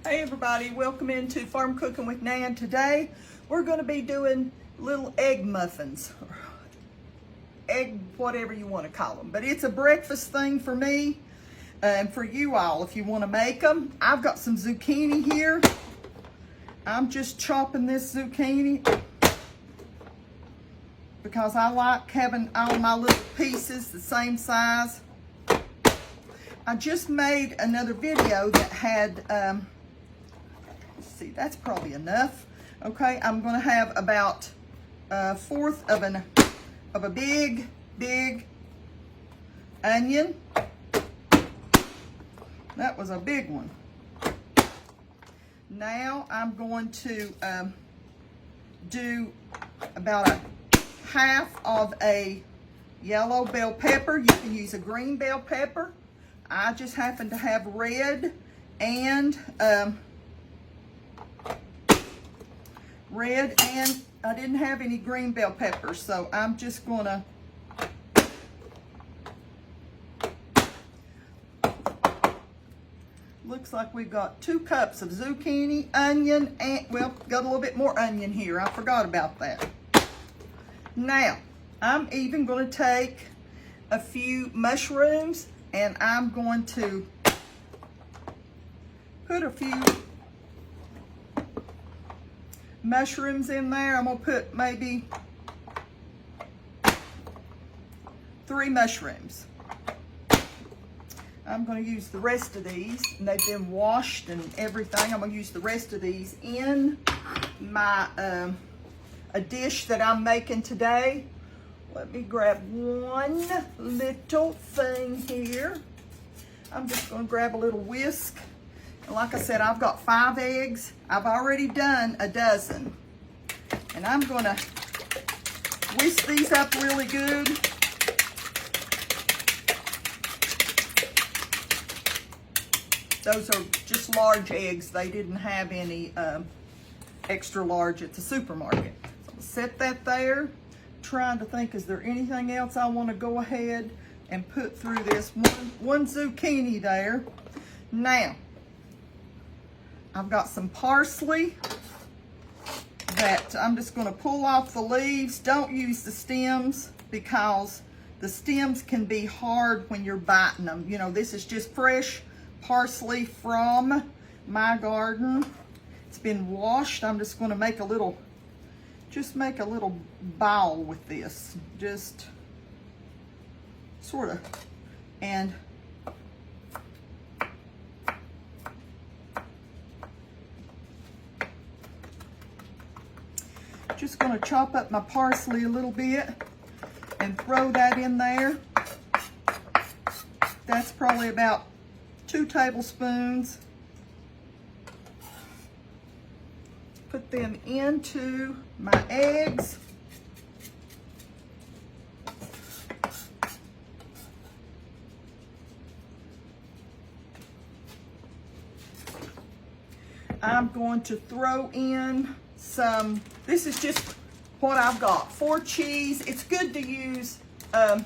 Hey everybody, welcome into Farm Cooking with Nan. Today we're going to be doing little egg muffins, egg whatever you want to call them, but it's a breakfast thing for me and for you all if you want to make them. I've got some zucchini here. I'm just chopping this zucchini because I like having all my little pieces the same size. I just made another video that had see, that's probably enough. Okay, I'm going to have about a fourth of a big onion. That was a big one. Now I'm going to do about a half of a yellow bell pepper. You can use a green bell pepper. I just happen to have red and I didn't have any green bell peppers, so I'm just gonna looks like we've got 2 cups of zucchini, onion, and well, got a little bit more onion here. I forgot about that. Now, I'm even gonna take a few mushrooms and I'm going to put a few mushrooms in there. I'm gonna put maybe 3 mushrooms. I'm gonna use the rest of these, and they've been washed and everything. I'm gonna use the rest of these in my a dish that I'm making today. Let me grab one little thing here. I'm just gonna grab a little whisk. And like I said, I've got 5 eggs. I've already done a dozen. And I'm gonna whisk these up really good. Those are just large eggs. They didn't have any extra large at the supermarket. So I'm gonna set that there. Trying to think, is there anything else I wanna go ahead and put through this? One zucchini there. Now, I've got some parsley that I'm just going to pull off the leaves. Don't use the stems because the stems can be hard when you're biting them. You know, this is just fresh parsley from my garden. It's been washed. I'm just going to make a little bowl with this. Just sort of. And just going to chop up my parsley a little bit and throw that in there. That's probably about 2 tablespoons. Put them into my eggs. I'm going to throw in some, this is just what I've got. 4 cheese. It's good to use, I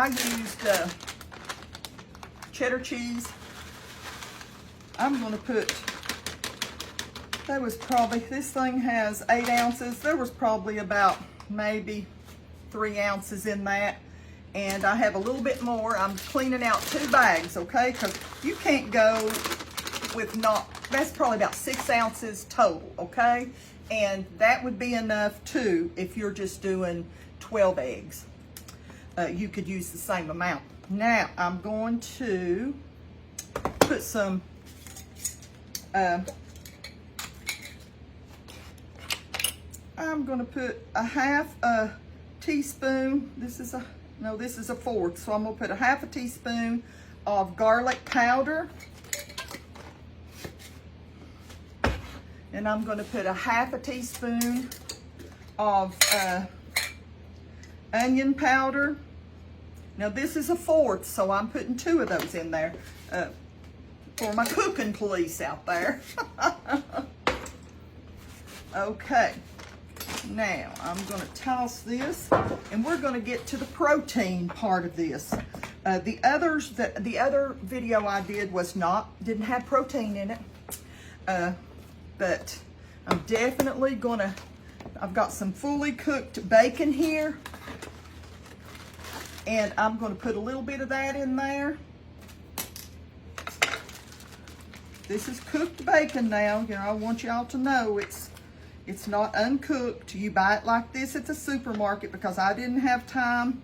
used cheddar cheese. I'm going to put, that was probably, this thing has 8 ounces. There was probably about maybe 3 ounces in that. And I have a little bit more. I'm cleaning out 2 bags, okay? Because you can't go with not, that's probably about 6 ounces total, okay? And that would be enough too if you're just doing 12 eggs. You could use the same amount. Now I'm going to put some I'm going to put a half a teaspoon. This is a 1/4. So I'm going to put a half a teaspoon of garlic powder. And I'm going to put a half a teaspoon of onion powder. Now this is a 1/4, so I'm putting 2 of those in there for my cooking police out there. Okay, now I'm going to toss this, and we're going to get to the protein part of this. The other video I did didn't have protein in it, but I'm definitely gonna. I've got some fully cooked bacon here, and I'm gonna put a little bit of that in there. This is cooked bacon now. You know, I want y'all to know it's not uncooked. You buy it like this at the supermarket because I didn't have time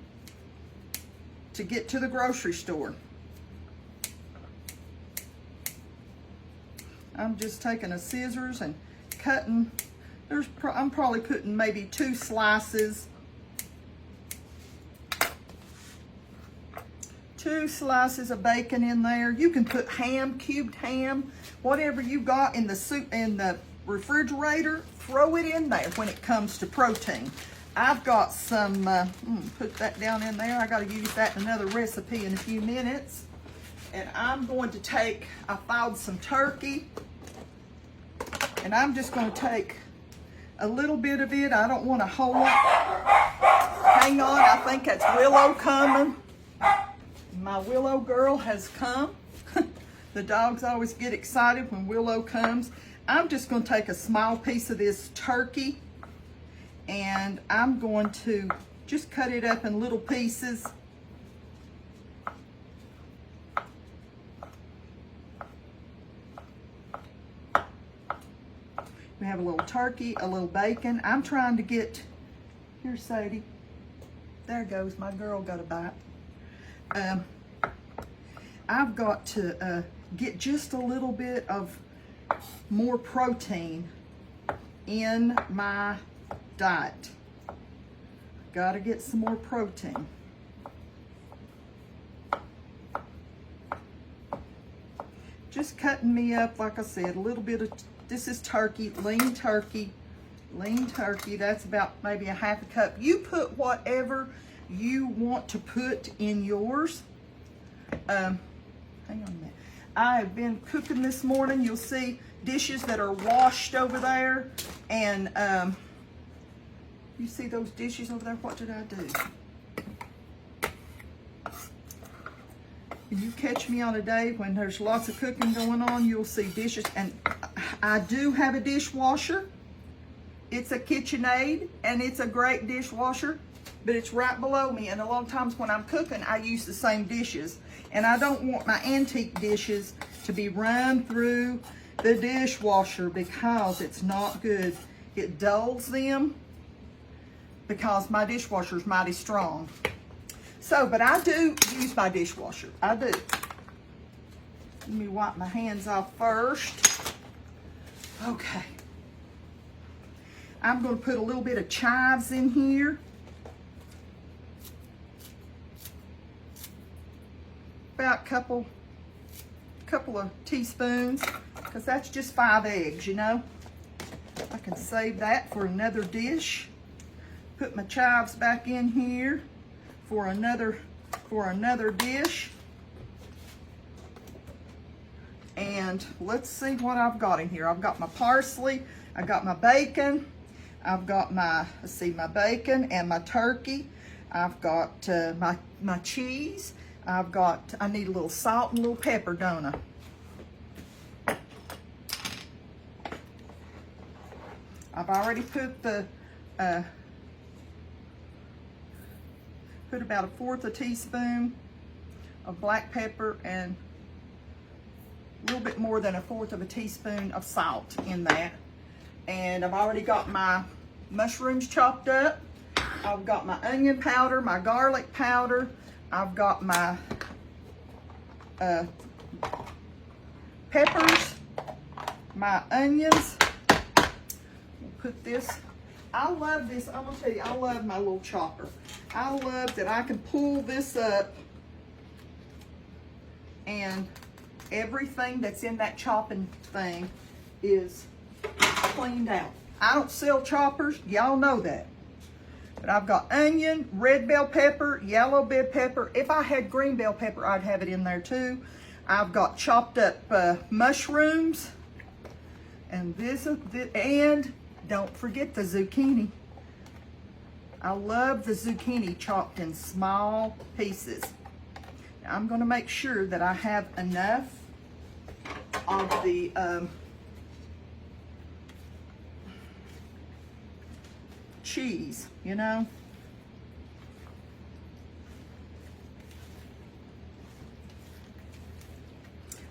to get to the grocery store. I'm just taking a scissors and cutting. I'm probably putting maybe 2 slices. 2 slices of bacon in there. You can put ham, cubed ham, whatever you got in the refrigerator, throw it in there when it comes to protein. I've got some, put that down in there. I got to use that in another recipe in a few minutes. And I'm going to take, I filed some turkey, and I'm just going to take a little bit of it. I don't want a whole lot. Hang on, I think that's Willow coming. My Willow girl has come. The dogs always get excited when Willow comes. I'm just going to take a small piece of this turkey, and I'm going to just cut it up in little pieces. We have a little turkey, a little bacon. I'm trying to get, here Sadie, there goes, my girl got a bite. I've got to get just a little bit of more protein in my diet. Got to get some more protein. Just cutting me up, like I said, a little bit of, this is turkey, lean turkey. Lean turkey, that's about maybe a half a cup. You put whatever you want to put in yours. Hang on a minute. I have been cooking this morning. You'll see dishes that are washed over there. And you see those dishes over there? What did I do? If you catch me on a day when there's lots of cooking going on, you'll see dishes. And I do have a dishwasher. It's a KitchenAid, and it's a great dishwasher, but it's right below me. And a lot of times when I'm cooking, I use the same dishes. And I don't want my antique dishes to be run through the dishwasher because it's not good. It dulls them because my dishwasher's mighty strong. So, but I do use my dishwasher. I do. Let me wipe my hands off first. Okay. I'm going to put a little bit of chives in here. About a couple of teaspoons, because that's just 5 eggs, you know. I can save that for another dish. Put my chives back in here for another dish. And let's see what I've got in here. I've got my parsley, I've got my bacon, I've got my, let's see, my bacon and my turkey. I've got my cheese. I need a little salt and a little pepper, don't I? I've already put put about 1/4 teaspoon of black pepper and a little bit more than 1/4 teaspoon of salt in that. And I've already got my mushrooms chopped up. I've got my onion powder, my garlic powder. I've got my peppers, my onions. We'll put this. I love this. I'm going to tell you, I love my little chopper. I love that I can pull this up and everything that's in that chopping thing is cleaned out. I don't sell choppers. Y'all know that. But I've got onion, red bell pepper, yellow bell pepper. If I had green bell pepper, I'd have it in there too. I've got chopped up mushrooms. And and don't forget the zucchini. I love the zucchini chopped in small pieces. I'm gonna make sure that I have enough of the cheese, you know.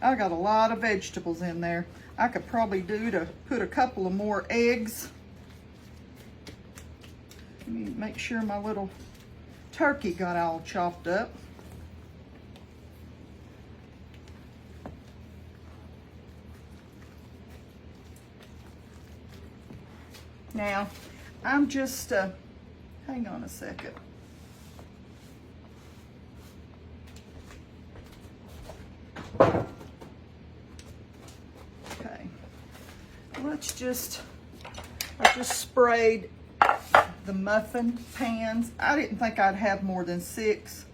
I got a lot of vegetables in there. I could probably do to put a couple of more eggs. Let me make sure my little turkey got all chopped up. Now, I'm just, hang on a second. Okay, let's just, I just sprayed the muffin pans. I didn't think I'd have more than 6.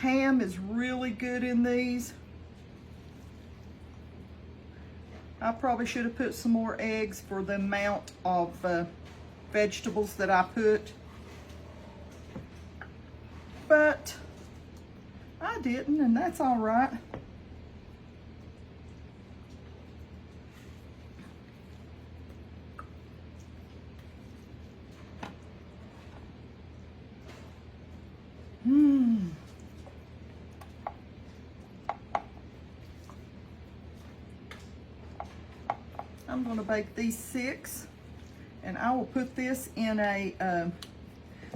Ham is really good in these. I probably should have put some more eggs for the amount of vegetables that I put. But I didn't, and that's all right. I'm going to bake these 6, and I will put this in a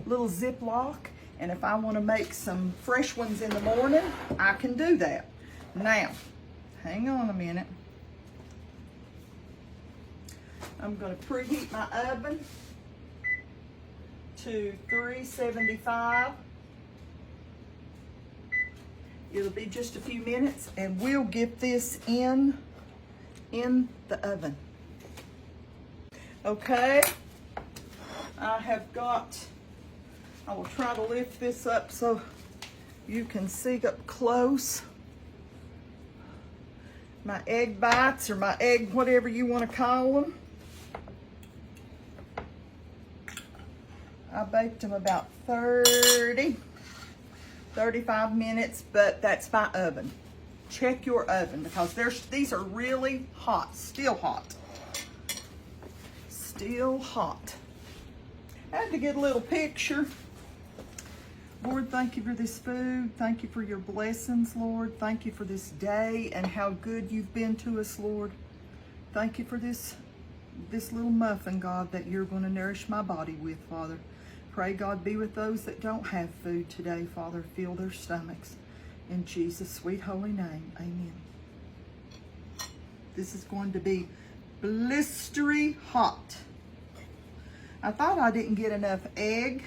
little Ziploc, and if I want to make some fresh ones in the morning, I can do that. Now, hang on a minute. I'm going to preheat my oven to 375. It'll be just a few minutes, and we'll get this in the oven. Okay, I will try to lift this up so you can see up close my egg bites, or my egg, whatever you want to call them. I baked them about 35 minutes, but that's my oven. Check your oven, because these are really hot, still hot. Still hot. I had to get a little picture. Lord, thank you for this food. Thank you for your blessings, Lord. Thank you for this day and how good you've been to us, Lord. Thank you for this little muffin, God, that you're going to nourish my body with, Father. Pray, God, be with those that don't have food today, Father. Fill their stomachs. In Jesus' sweet holy name, amen. This is going to be blistery hot. I thought I didn't get enough egg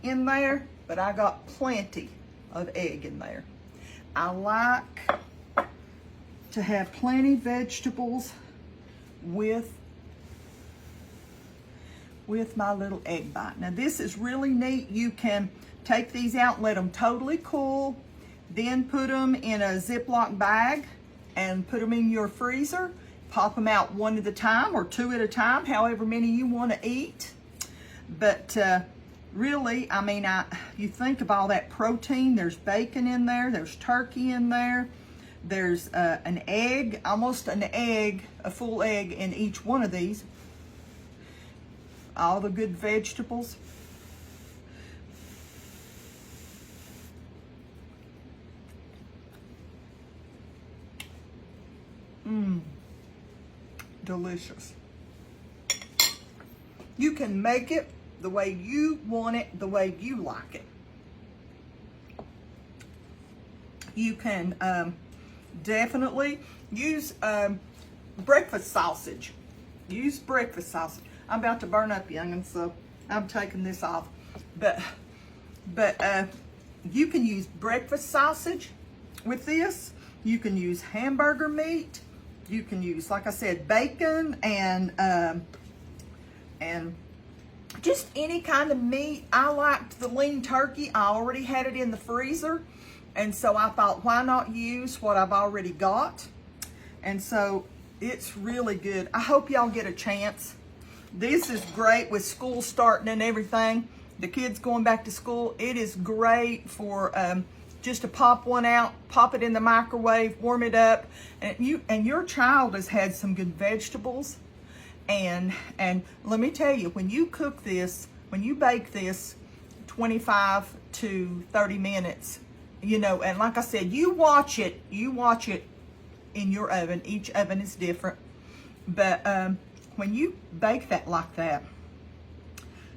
in there, but I got plenty of egg in there. I like to have plenty of vegetables with my little egg bite. Now this is really neat. You can take these out and let them totally cool, then put them in a Ziploc bag and put them in your freezer. Pop them out one at a time or 2 at a time, however many you want to eat. But really, I mean, you think of all that protein. There's bacon in there. There's turkey in there. There's an egg, almost an egg, a full egg in each one of these. All the good vegetables. Delicious. You can make it the way you want it, the way you like it. You can definitely use breakfast sausage. Use breakfast sausage. I'm about to burn up, young'un, so I'm taking this off. But you can use breakfast sausage with this. You can use hamburger meat. You can use, like I said, bacon and just any kind of meat. I liked the lean turkey. I already had it in the freezer, And so I thought, why not use what I've already got? And so it's really good. I hope y'all get a chance. This is great with school starting and everything. The kids going back to school. It is great for just to pop one out, pop it in the microwave, warm it up. And your child has had some good vegetables. And let me tell you, when you cook this, when you bake this 25 to 30 minutes, you know, and like I said, you watch it in your oven. Each oven is different. But when you bake that like that,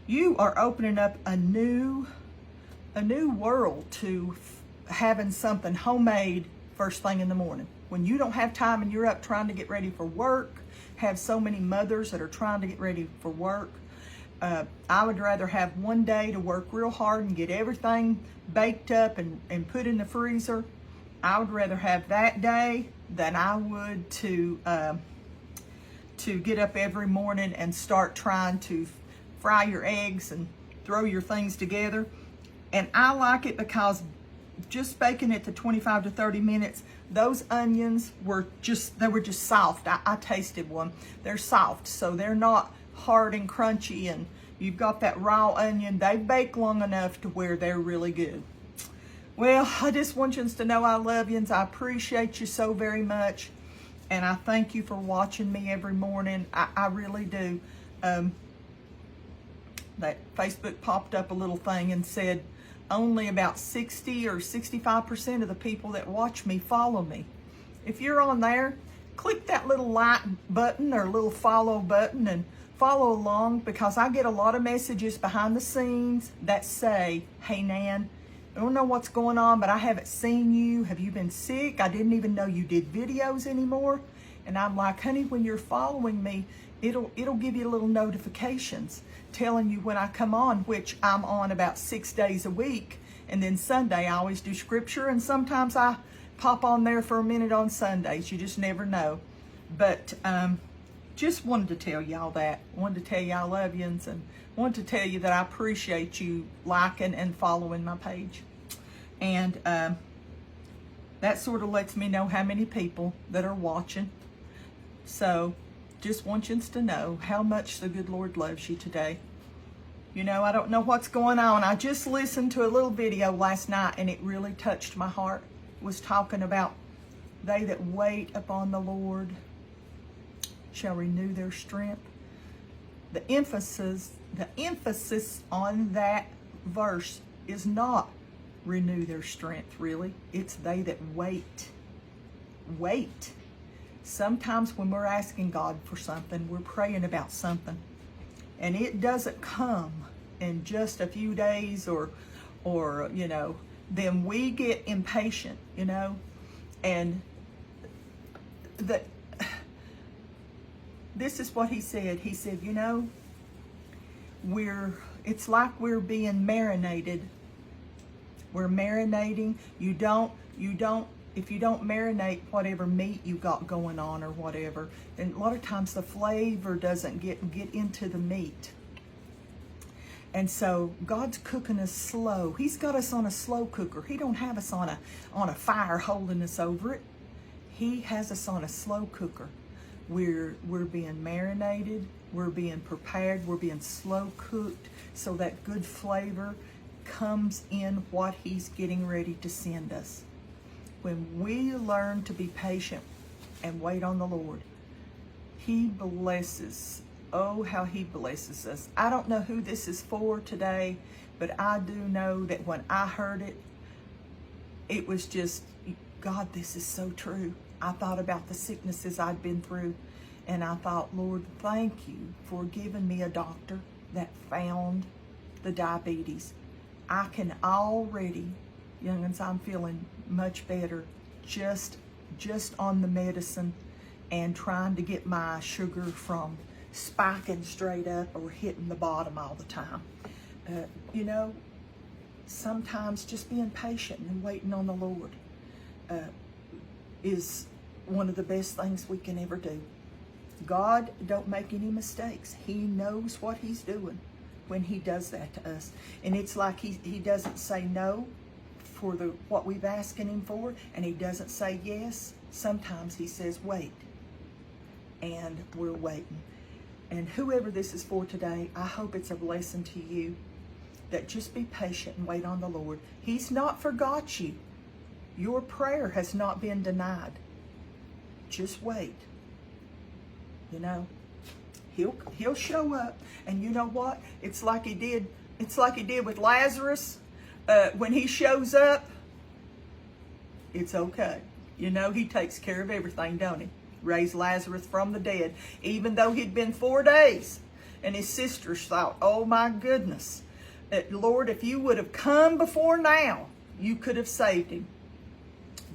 you are opening up a new world to having something homemade first thing in the morning. When you don't have time and you're up trying to get ready for work, have so many mothers that are trying to get ready for work. I would rather have one day to work real hard and get everything baked up and put in the freezer. I would rather have that day than I would to get up every morning and start trying to fry your eggs and throw your things together. And I like it because just baking it to 25 to 30 minutes, those onions were just soft. I tasted one. They're soft, so they're not hard and crunchy, and you've got that raw onion. They bake long enough to where they're really good. Well, I just want you to know I love you. I appreciate you so very much, and I thank you for watching me every morning. I really do. That Facebook popped up a little thing and said only about 60 or 65% of the people that watch me follow me. If you're on there, click that little like button or little follow button and follow along, because I get a lot of messages behind the scenes that say, hey Nan, I don't know what's going on, but I haven't seen you. Have you been sick? I didn't even know you did videos anymore. And I'm like, honey, when you're following me, it'll give you little notifications telling you when I come on, which I'm on about 6 days a week. And then Sunday, I always do scripture, and sometimes I pop on there for a minute on Sundays. You just never know. But just wanted to tell y'all that. Wanted to tell you I love you, and wanted to tell you that I appreciate you liking and following my page. And that sort of lets me know how many people that are watching. So just want you to know how much the good Lord loves you today. You know, I don't know what's going on. I just listened to a little video last night, and it really touched my heart. It was talking about they that wait upon the Lord shall renew their strength. The emphasis on that verse is not renew their strength, really. It's they that wait. Wait. Sometimes when we're asking God for something, we're praying about something, and it doesn't come in just a few days or you know, then we get impatient, you know. And this is what he said. He said, you know, it's like we're being marinated. We're marinating. If you don't marinate whatever meat you got going on or whatever, then a lot of times the flavor doesn't get into the meat. And so God's cooking us slow. He's got us on a slow cooker. He don't have us on a fire holding us over it. He has us on a slow cooker. We're being marinated. We're being prepared. We're being slow cooked so that good flavor comes in what He's getting ready to send us. When we learn to be patient and wait on the Lord, He blesses. Oh, how He blesses us. I don't know who this is for today, but I do know that when I heard it, it was just, God, this is so true. I thought about the sicknesses I'd been through, and I thought, Lord, thank you for giving me a doctor that found the diabetes. I can already, young'uns, I'm feeling much better just on the medicine and trying to get my sugar from spiking straight up or hitting the bottom all the time. You know, sometimes just being patient and waiting on the Lord is one of the best things we can ever do. God don't make any mistakes. He knows what He's doing when He does that to us. And it's like he doesn't say no for what we've asking him for, and he doesn't say yes, sometimes he says wait. And we're waiting. And whoever this is for today, I hope it's a blessing to you, that just be patient and wait on the Lord. He's not forgot you. Your prayer has not been denied. Just wait. You know, he'll show up. And you know what? It's like he did with Lazarus. When he shows up, it's okay. You know, he takes care of everything, don't he? Raised Lazarus from the dead, even though he'd been 4 days. And his sisters thought, oh my goodness, Lord, if you would have come before now, you could have saved him.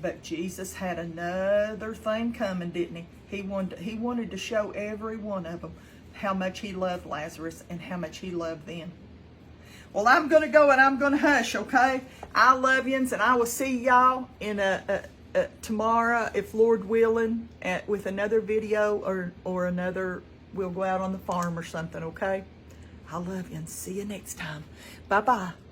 But Jesus had another thing coming, didn't he? He wanted to show every one of them how much he loved Lazarus and how much he loved them. Well, I'm going to go and I'm going to hush, okay? I love yous, and I will see y'all in tomorrow, if Lord willing, with another video or another, we'll go out on the farm or something, okay? I love you, and see you next time. Bye-bye.